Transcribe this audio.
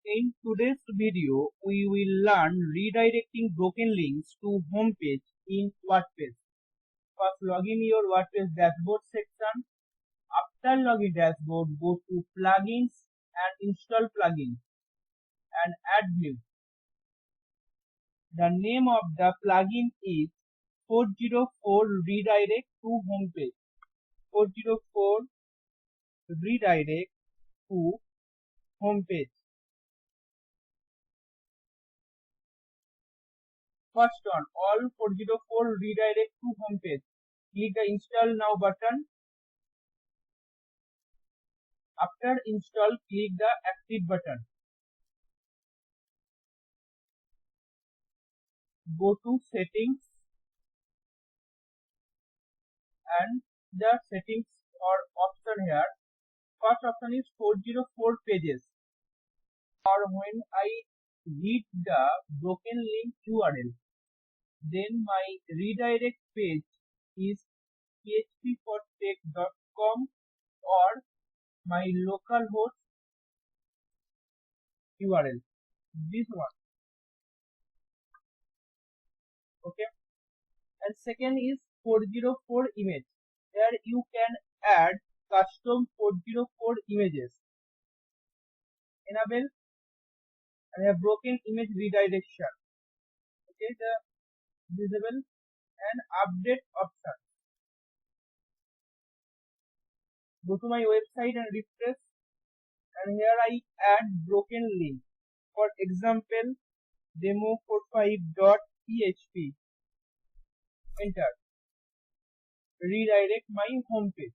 In today's video, we will learn redirecting broken links to homepage in WordPress. First, log in your WordPress dashboard section. After login dashboard, go to plugins and install plugins and add new. The name of the plugin is 404 redirect to homepage. 404 redirect to homepage. First on all 404 redirect to homepage. Click the install now button. After install, click the active button. Go to settings and the settings or option here. First option is 404 pages. Or when I read the broken link URL, then my redirect page is phpfortech.com or my localhost URL. This one. Okay. And second is 404 image. Here you can add custom 404 images. Enable and a broken image redirection. Okay, the visible and update option. Go to my website and refresh, and here I add broken link. For example, demo45.php. Enter. Redirect my home page.